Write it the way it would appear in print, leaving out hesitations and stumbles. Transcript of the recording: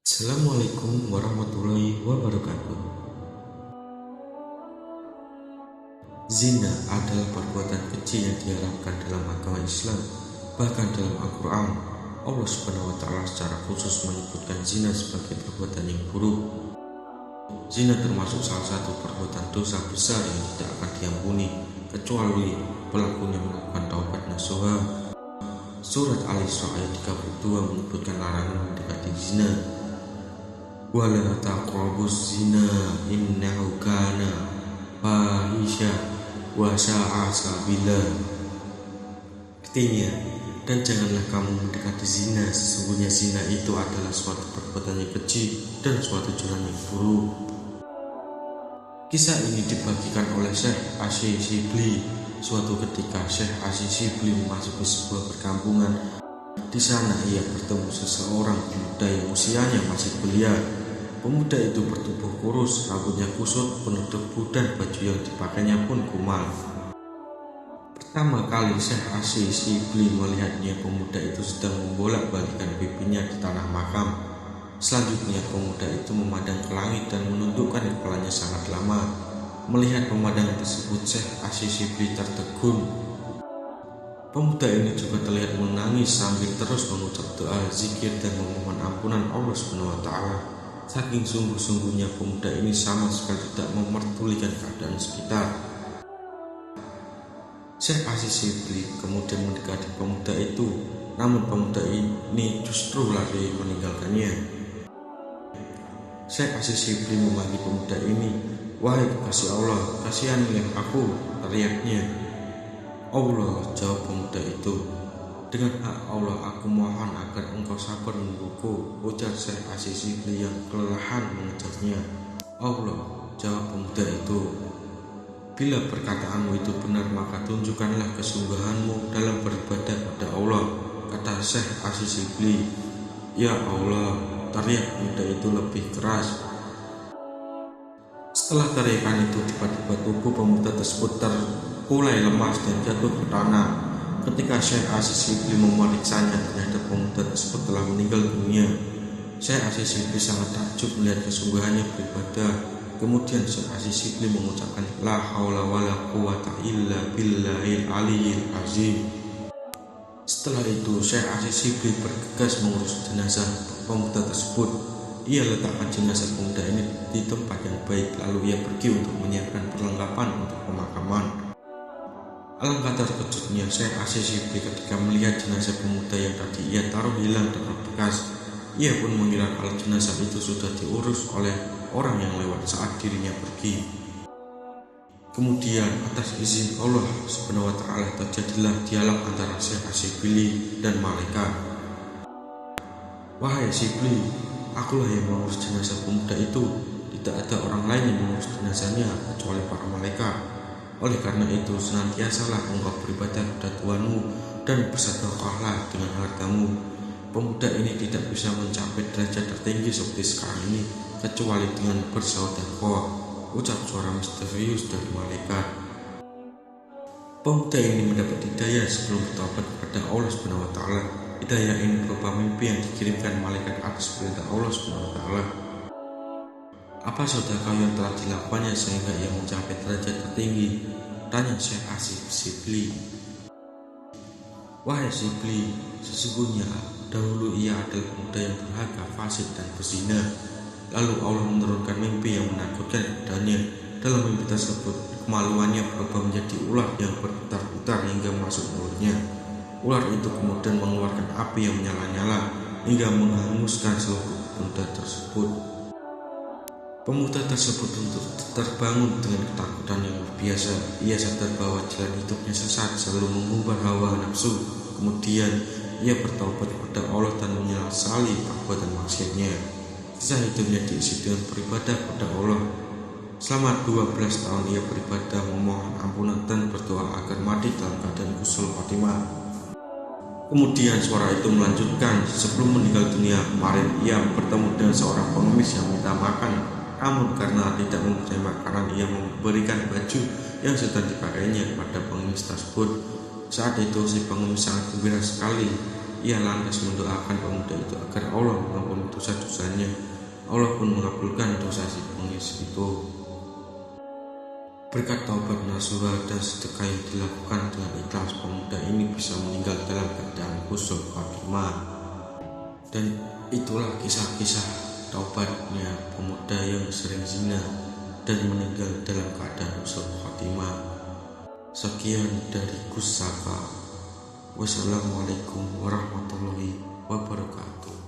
Assalamualaikum warahmatullahi wabarakatuh. Zina adalah perbuatan keji yang diharamkan dalam agama Islam. Bahkan dalam Al-Quran, Allah Subhanahu wa Ta'ala secara khusus menyebutkan zina sebagai perbuatan yang buruk. Zina termasuk salah satu perbuatan dosa besar yang tidak akan diampuni kecuali pelakunya melakukan taubat nasuha. Surat Al-Isra ayat 32 menyebutkan larangan mendekati zina. Wala taqrabuz zina innahu kana fahisha wa sa'a sabila. Artinya, dan janganlah kamu mendekati zina, sesungguhnya zina itu adalah suatu perbuatan yang keji dan suatu jalan yang buruk. Kisah ini dibagikan oleh Syekh Asy'Shibli. Suatu ketika Syekh Asy'Shibli memasuki sebuah perkampungan. Di sana ia bertemu seseorang pemuda yang usianya masih belia. Pemuda itu bertubuh kurus, rambutnya kusut, penuh debu, dan baju yang dipakainya pun kumal. Pertama kali Syekh Asy'Shibli melihatnya, pemuda itu sedang membolak-balikan pipinya di tanah makam. Selanjutnya pemuda itu memandang ke langit dan menundukkan kepalanya sangat lama. Melihat pemandangan tersebut, Syekh Asy'Shibli tertegun. Pemuda ini juga terlihat menangis sambil terus mengucap doa, zikir, dan memohon ampunan Allah Subhanahu wa Ta'ala. Saking sungguh-sungguhnya pemuda ini sama sekali tidak memperdulikan keadaan sekitar. Syekh Asy'Shibli kemudian mendekati pemuda itu, namun pemuda ini justru lari meninggalkannya. Syekh Asy'Shibli memanggil pemuda ini, "Wahai kekasih Allah, kasihanilah aku," teriaknya. "Allah," jawab pemuda itu. "Dengan hak Allah aku mohon agar engkau sabar menungguku," ujar Syekh Asy'Shibli yang kelelahan mengejarnya. "Allah," jawab pemuda itu. "Bila perkataanmu itu benar, maka tunjukkanlah kesungguhanmu dalam beribadah pada Allah," kata Syekh Asy'Shibli. "Ya Allah," teriak pemuda itu lebih keras. Setelah teriakan itu, tiba-tiba tubuh pemuda tersebut mulai lemas dan jatuh ke tanah. Ketika Syekh Asy'Shibli memeriksanya, ternyata pemuda tersebut telah meninggal dunia. Syekh Asy'Shibli sangat takjub melihat kesungguhannya beribadah. Kemudian Syekh Asy'Shibli mengucapkan, "La haula wala quwwata illa billahil aliyyil azim." Setelah itu Syekh Asy'Shibli bergegas mengurus jenazah pemuda tersebut. Ia letakkan jenazah pemuda ini di tempat yang baik, lalu ia pergi untuk menyiapkan perlengkapan untuk pemakaman. Alangkah terkejutnya Syekh Asy'Shibli ketika melihat jenazah pemuda yang tadi ia taruh hilang tanpa bekas. Ia pun mengira kalau jenazah itu sudah diurus oleh orang yang lewat saat dirinya pergi. Kemudian atas izin Allah Subhanahu wa Ta'ala terjadilah dialog antara Syekh Asy'Shibli dan malaikat. "Wahai Shibli, akulah yang mengurus jenazah pemuda itu. Tidak ada orang lain yang mengurus jenazahnya kecuali para malaikat. Oleh karena itu, senantiasalah engkau beribadah kepada Tuhanmu dan bersedekahlah dengan hartamu. Pemuda ini tidak bisa mencapai derajat tertinggi seperti sekarang ini kecuali dengan bersedekah," ucap suara misterius dari malaikat. Pemuda ini mendapat hidayah sebelum bertobat kepada Allah Subhanahu wa Ta'ala. Hidayah ini berupa mimpi yang dikirimkan malaikat atas perintah Allah Subhanahu wa Ta'ala. "Apa sedekah yang telah dilakukannya sehingga ia mencapai derajat tertinggi?" tanya Syekh Asy'Shibli. "Wahai Shibli, sesungguhnya dahulu ia adalah pemuda yang durhaka, fasik, dan berzina. Lalu Allah menurunkan mimpi yang menakutkan kepadanya. Dalam mimpi tersebut, kemaluannya berubah menjadi ular yang berputar-putar hingga masuk mulutnya. Ular itu kemudian mengeluarkan api yang menyala-nyala hingga menghanguskan seluruh pemuda tersebut. Pemuda tersebut untuk terbangun dengan ketakutan yang luar biasa. Ia sadar bahwa jalan hidupnya sesat, selalu mengubah hawa nafsu. Kemudian ia bertaubat kepada Allah dan menyesali perbuatan maksiatnya. Kisah hidupnya diisi dengan beribadah kepada Allah. Selama 12 tahun ia beribadah, memohon ampunan, dan berdoa agar mati dalam keadaan husnul khotimah. Kemudian suara itu melanjutkan, "Sebelum meninggal dunia kemarin, ia bertemu dengan seorang pengemis yang minta makan. Namun karena tidak mempunyai makanan, ia memberikan baju yang sedang dipakainya kepada pengemis tersebut. Saat itu si pengemis sangat gembira sekali. ia lantas mendoakan pemuda itu agar Allah mengampuni dosa-dosanya. Allah pun mengabulkan dosa si pengemis itu. Berkat taubat nasuha dan sedekah yang dilakukan dengan ikhlas, pemuda ini bisa meninggal dalam keadaan husnul khotimah. Dan itulah kisah-kisah taubatnya pemuda yang sering zina dan meninggal dalam keadaan husnul khotimah. Sekian dari Gus Saka. Wassalamualaikum warahmatullahi wabarakatuh.